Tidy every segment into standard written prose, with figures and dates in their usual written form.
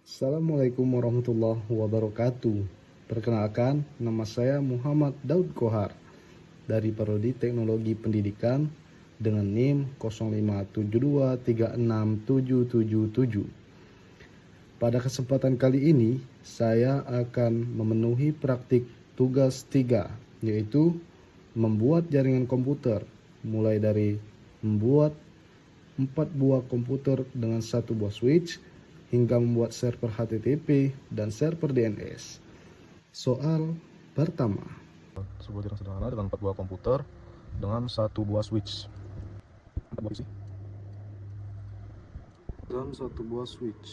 Assalamualaikum warahmatullahi wabarakatuh. Perkenalkan, nama saya Muhammad Daud Kohar dari Prodi Teknologi Pendidikan dengan NIM 0572367777. Pada kesempatan kali ini, saya akan memenuhi praktik tugas 3, yaitu membuat jaringan komputer, mulai dari membuat 4 buah komputer dengan 1 buah switch, hingga membuat server HTTP dan server DNS. Soal pertama. Sebuah jaringan sederhana dengan 4 buah komputer dengan 1 buah switch. 4 buah PC dan 1 buah switch.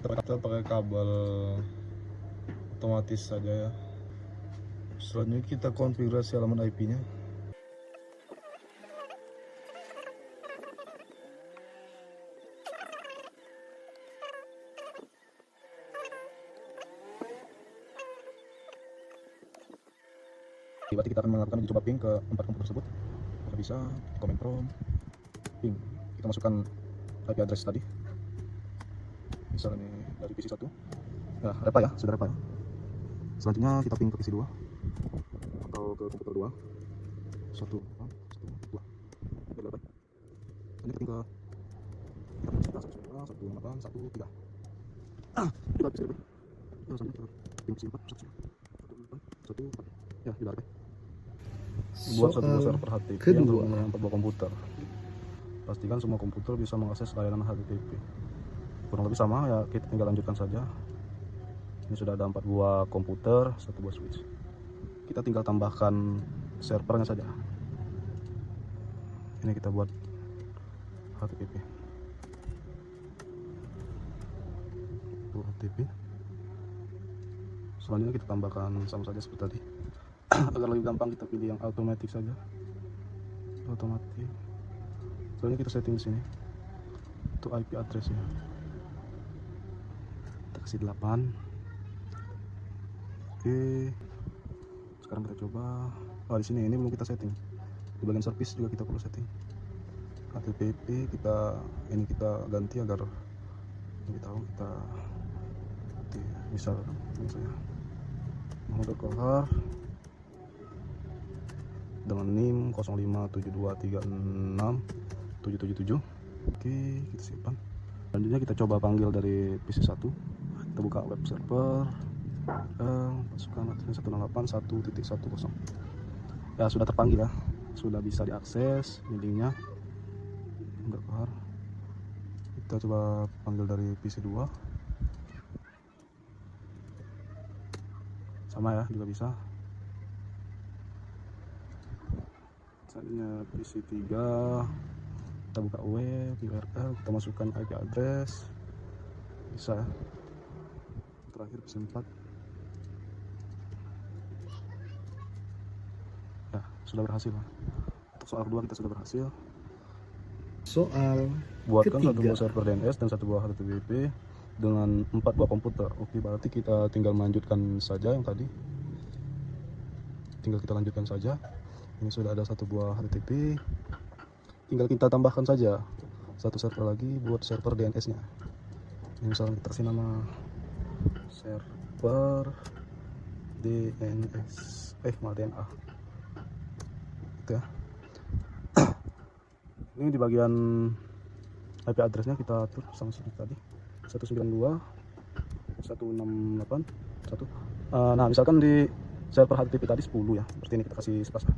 Kita pakai kabel otomatis saja ya. Selanjutnya kita konfigurasi halaman IP-nya. Berarti kita akan melakukan uji coba ping ke 4 komputer tersebut. Jika bisa, command prompt ping. Kita masukkan IP address tadi. Misalnya dari PC 1. Ya, repa ya, sudah repa ya. Selanjutnya kita ping ke PC 2 atau ke komputer 2. 1, 2. Biar dapat. Ini kita ping ke 1, 3. Kita bisa dapat. Ya, selanjutnya kita ping PC 4, 1, 4. Ya, sudah dapat. Buat satu buah server HTTP yang terhubung dengan 4 buah komputer. Pastikan semua komputer bisa mengakses layanan HTTP. Kurang lebih sama ya, kita tinggal lanjutkan saja. Ini sudah ada 4 buah komputer, 1 buah switch. Kita tinggal tambahkan servernya saja. Ini kita buat HTTP. HTTP. Selanjutnya kita tambahkan sama saja seperti tadi. Agar lebih gampang kita pilih yang otomatis saja. Otomatis. Selanjutnya kita setting di sini. Untuk IP addressnya. Kita kasih 8. Oke. Sekarang kita coba. Di sini ini belum kita setting. Di bagian service juga kita perlu setting. HTTP kita ganti agar lebih tahu kita bisa misalnya Muhammad Kohar dengan NIM 0572367777. Oke, kita simpan. Selanjutnya kita coba panggil dari PC 1. Kita buka web server, masukkan 168.1.10. Ya, sudah terpanggil ya, sudah bisa diakses linknya. Enggak Kohar. Kita coba panggil dari PC 2. Sama ya, juga bisa. Selanjutnya PC 3, kita buka web URL, kita masukkan IP address, bisa. Terakhir PC 4. Ya, sudah berhasil. Untuk soal kedua kita sudah berhasil. Soal Buatkan ketiga. 1 buah server DNS dan 1 buah HTTP dengan 4 buah komputer. Oke, berarti kita tinggal melanjutkan saja yang tadi. Tinggal kita lanjutkan saja. Ini sudah ada 1 buah HTTP. Tinggal kita tambahkan saja 1 server lagi buat server DNS-nya. Ini misalnya kita kasih nama server DNS, DNA. Gitu ya. Ini di bagian IP address-nya kita atur sama seperti tadi. 192.168.1. Nah, misalkan di server HTTP tadi 10 ya. Berarti ini kita kasih 11.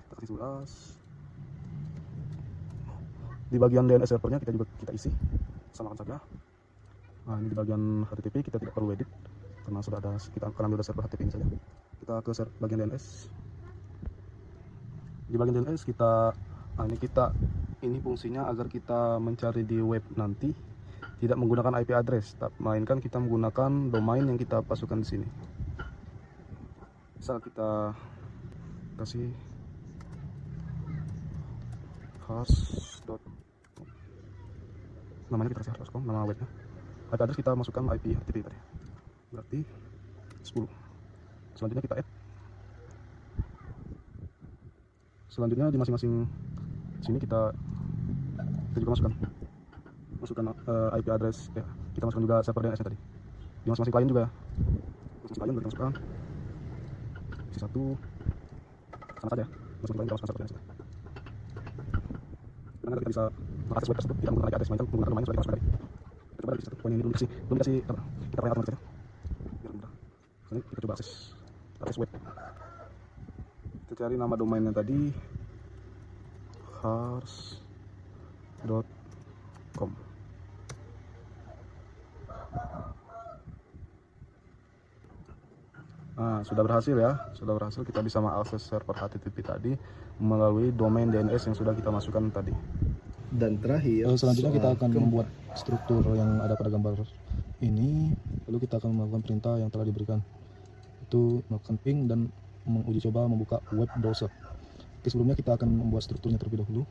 Kita kasih 11. Di bagian DNS servernya kita isi. Samakan saja. Nah, ini di bagian HTTP kita tidak perlu edit karena sudah ada, kita akan ambil server HTTP ini saja. Kita ke bagian DNS. Di bagian DNS ini fungsinya agar kita mencari di web nanti tidak menggunakan IP address, melainkan kita menggunakan domain yang kita masukkan di sini. Misal kita kasih host.com, namanya kita kasih host.com, nama webnya. IP address kita masukkan IP HTTP tadi, berarti 10. Selanjutnya kita add Selanjutnya di masing-masing sini kita juga masukkan IP address ya. Kita masukkan juga server DNS nya tadi. Di masing-masing klien juga. Masing-masing klien kita masukkan isi satu sama saja. Masing-masing klien kita masukkan server DNS nya. Karena kita bisa mengakses web tersebut tidak menggunakan IP address melainkan menggunakan domain sudah kita masukkan tadi. Kita coba dari satu poin ini belum dikasih apa? Kita pakai otomatis saja. Biar mudah. Selanjutnya kita coba akses web. Kita cari nama domainnya tadi hars.com. Nah, sudah berhasil ya, kita bisa mengakses server HTTP tadi melalui domain DNS yang sudah kita masukkan tadi. Dan terakhir, Selanjutnya kita akan keempat. membuat struktur yang ada pada gambar ini, lalu kita akan melakukan perintah yang telah diberikan, itu melakukan ping dan menguji coba membuka web browser. Oke, sebelumnya kita akan membuat strukturnya terlebih dahulu.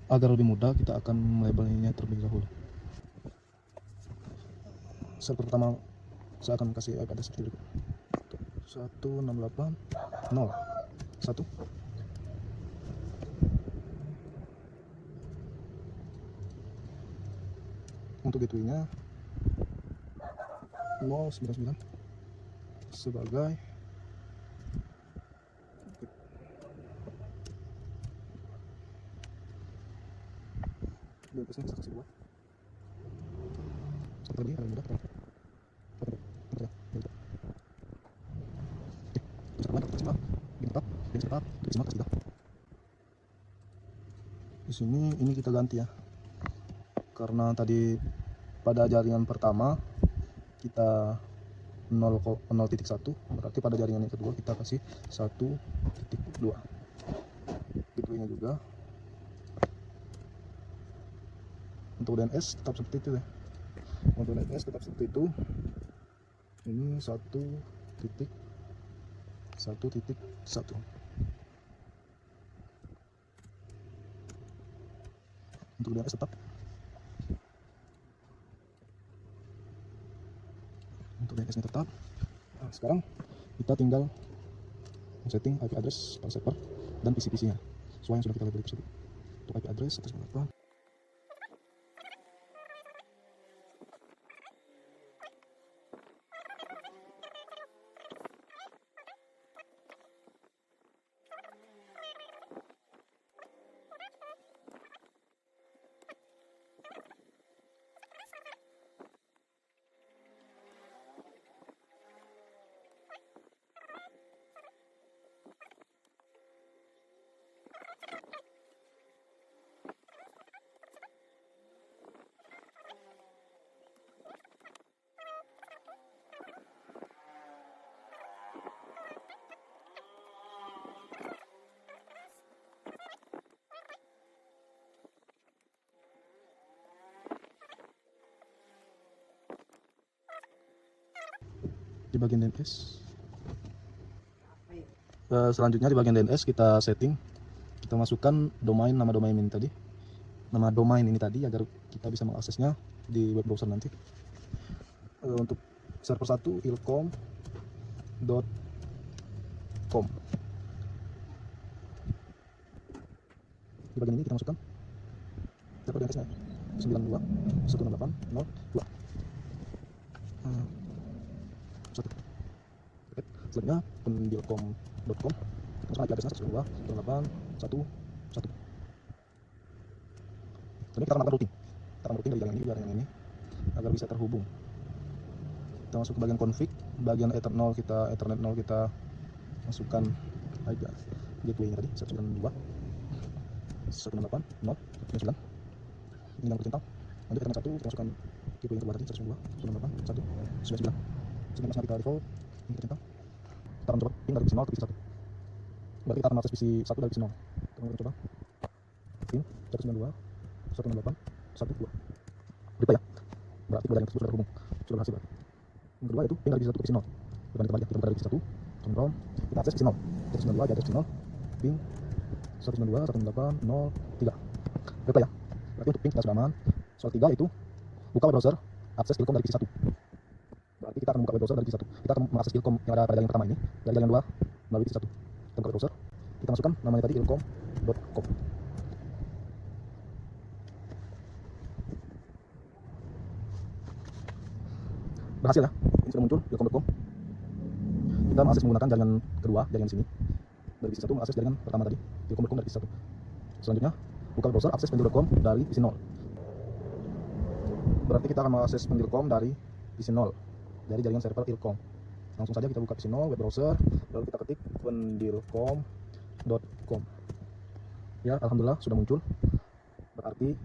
Agar lebih mudah, kita akan melabelnya terlebih dahulu. Server pertama saya akan kasih IP address seperti berikut: 168.0.1. Untuk gateway-nya 099 sebagai DNS-nya saksi 2. Seperti tadi, ada mudah kita di sini ini kita ganti ya, karena tadi pada jaringan pertama kita 0.1, berarti pada jaringan yang kedua kita kasih 1.2. gateway-nya juga untuk DNS tetap seperti itu ya. Untuk DNS tetap seperti itu. Ini 1.1.1. Untuk DNS tetap. Untuk DNS-nya tetap. Nah, sekarang kita tinggal setting IP address pada server dan PC-PC-nya sesuai yang sudah kita label tersebut. Untuk IP address 198. Di bagian DNS, selanjutnya di bagian DNS kita setting, kita masukkan nama domain ini tadi, agar kita bisa mengaksesnya di web browser nanti. Untuk server 1 ilkom.com. Di bagian ini kita masukkan server DNS-nya 92.168.0.2. Selanjutnya pendilkom.com, masukkan IP address-nya 192.168.1. Selanjutnya kita akan melakukan routing dari jaringan ini ke jaringan ini agar bisa terhubung. Kita masuk ke bagian config, bagian ethernet 0 kita masukkan IP gateway-nya tadi 192.168.0.9. Ini yang perintah. Lanjut ethernet 1 kita masukkan gateway yang kedua tadi 192.168.1.9. Segmentasinya kita default, ini kita perintah. Kita akan coba ping dari PC 0 ke PC 1. Berarti kita akan mengakses PC 1 dari PC 0. Kita coba. PIN 192 168 12. Berita ya. Berarti kedua jaringan tersebut sudah terhubung. Sudah berhasil berarti. Yang kedua yaitu PIN dari divisi 1 ke divisi 0. Kita buka dari divisi 1, kontrol, kita akses divisi 0. 192 di atas divisi 0, PIN 192 168 03. Berita ya. Berarti untuk PIN kita sudah aman. Soal 3 itu buka web browser, akses Ilkom dari divisi 1. Berarti kita akan membuka web browser dari divisi 1. Kita akan mengakses Ilkom yang ada pada jaringan pertama ini, dari jaringan 2 melalui divisi 1. Kita buka web browser, kita masukkan namanya tadi ilkom.com. Berhasil ya, ini sudah muncul ilkom.com. Kita mengakses menggunakan jaringan kedua, jaringan sini. Dari divisi 1 mengakses jaringan pertama tadi, ilkom.com dari divisi 1. Selanjutnya, buka web browser, akses pentil.com dari divisi 0. Berarti kita akan mengakses pentil.com dari divisi 0, dari jaringan server ilkom. Langsung saja kita buka divisi 0, web browser, lalu kita ketik pendilkom.com. Ya, alhamdulillah sudah muncul. Berarti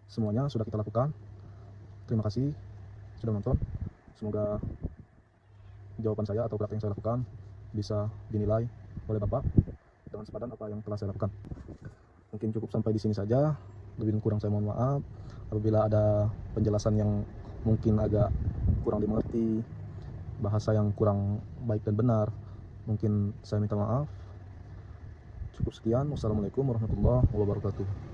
semuanya sudah kita lakukan. Terima kasih sudah menonton. Semoga jawaban saya atau praktek yang saya lakukan bisa dinilai oleh Bapak dengan sepadan apa yang telah saya lakukan. Mungkin cukup sampai di sini saja. Lebih dan kurang saya mohon maaf. Apabila ada penjelasan yang mungkin agak kurang dimengerti, bahasa yang kurang baik dan benar, mungkin saya minta maaf. Cukup sekian. Wassalamualaikum warahmatullahi wabarakatuh.